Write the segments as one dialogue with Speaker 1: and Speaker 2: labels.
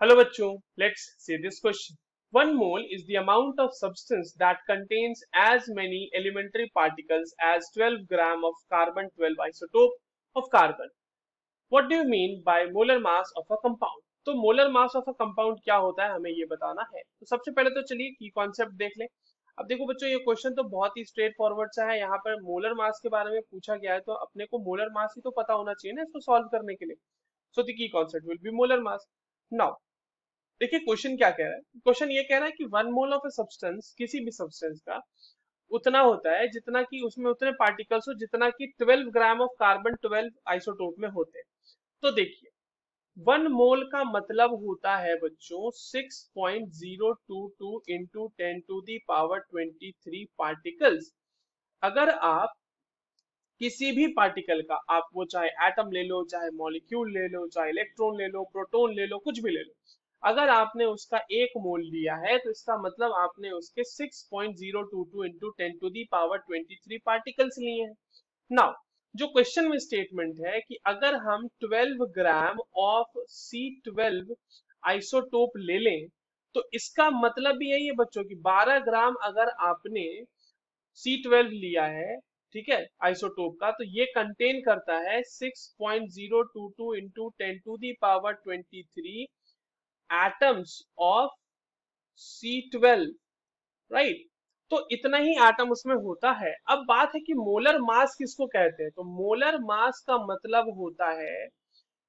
Speaker 1: Hello bachcho, let's see this question. 1 mole is the amount of substance that contains as many elementary particles as 12 gram of carbon 12 isotope of carbon. What do you mean by molar mass of a compound? तो molar mass of a compound क्या होता है हमें ये बताना है। तो सबसे पहले तो चलिए की कॉन्सेप्ट देख लें। अब देखो बच्चों ये क्वेश्चन तो बहुत ही स्ट्रेट फॉरवर्ड सा है। यहाँ पर मोलर मास के बारे में पूछा गया है तो अपने को मोलर मास ही तो पता होना चाहिए ना इसको सॉल्व करने के लिए। So the key concept will be molar mass. Now देखिए क्वेश्चन क्या कह रहा है। क्वेश्चन ये कह रहा है कि 1 मोल ऑफ ए सब्सटेंस किसी भी सब्सटेंस का उतना होता है जितना कि उसमें उतने पार्टिकल्स हो जितना कि 12 ग्राम ऑफ कार्बन 12 आइसोटोप में होते हैं। तो देखिए 1 मोल का मतलब होता है बच्चों 6.022 into 10 to the power 23 particles. अगर आप किसी भी पार्टिकल का आप वो चाहे एटम ले लो, चाहे मॉलिक्यूल ले लो, चाहे इलेक्ट्रॉन ले लो, प्रोटॉन ले लो, कुछ भी ले लो, अगर आपने उसका 1 मोल लिया है तो इसका मतलब आपने उसके 6.022 into 10 to the power 23 particles लिए हैं। नाउ जो क्वेश्चन में स्टेटमेंट है कि अगर हम 12 ग्राम ऑफ C12 आइसोटोप ले लें तो इसका मतलब भी यही है बच्चों की 12 ग्राम अगर आपने C12 लिया है, ठीक है, आइसोटोप का, तो ये कंटेन करता है 6.022 into 10 to the power 23 atoms of C12, right. तो इतना ही एटम उसमें होता है। अब बात है कि मोलर मास किसको कहते हैं। तो मोलर मास का मतलब होता है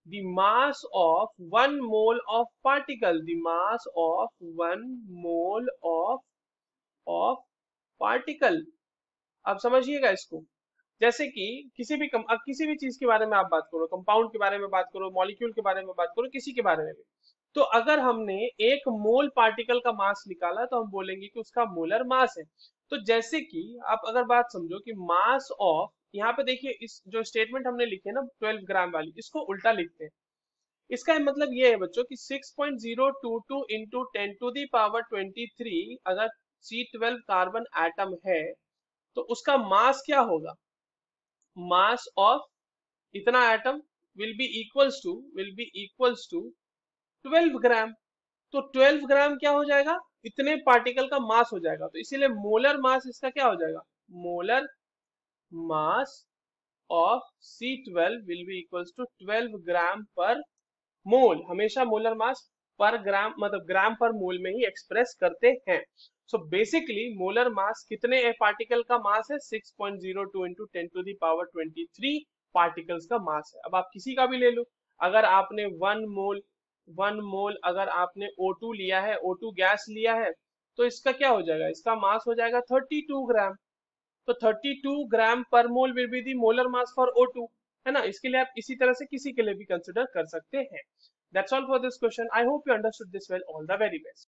Speaker 1: the mass of 1 mole of particle, the mass of 1 mole of particle. आप समझिएगा इसको। जैसे कि अब किसी भी चीज के बारे में आप बात करो, कंपाउंड के बारे में बात करो, मॉलिक्यूल के बारे में बात करो, किसी के बारे में भी, तो अगर हमने 1 मोल पार्टिकल का मास निकाला तो हम बोलेंगे कि उसका मोलर मास है। तो जैसे कि आप अगर बात समझो कि मास ऑफ, यहाँ पे देखिए इस जो स्टेटमेंट हमने लिखे ना 12 ग्राम वाली, इसको उल्टा लिखते हैं। इसका मतलब ये है बच्चों कि 6.022 इंटू 10 टू दी पावर 23 अगर C12 कार्बन एटम है तो उसका मास क्या होगा। मास ऑफ इतना atom will be equals to 12 gram. तो 12 ग्राम क्या हो जाएगा, इतने पार्टिकल का मास हो जाएगा। तो इसीलिए मोलर मास इसका क्या हो जाएगा, molar mass of C12 will be equals to 12 gram per mole. हमेशा मोलर मास पर ग्राम मतलब ग्राम पर मोल में ही एक्सप्रेस करते हैं। सो बेसिकली मोलर मास कितने पार्टिकल का मास है, 6.02 into 10 to the power 23 particles का मास है। अब आप किसी का भी ले लो, अगर आपने 1 मोल अगर आपने O2 लिया है, O2 गैस लिया है, तो इसका क्या हो जाएगा, इसका मास हो जाएगा 32 ग्राम। तो 32 gram per mole will be the molar mass for O2, है ना। इसके लिए आप इसी तरह से किसी के लिए भी कंसिडर कर सकते हैं। That's all for this question. I hope you understood this well. All the very best.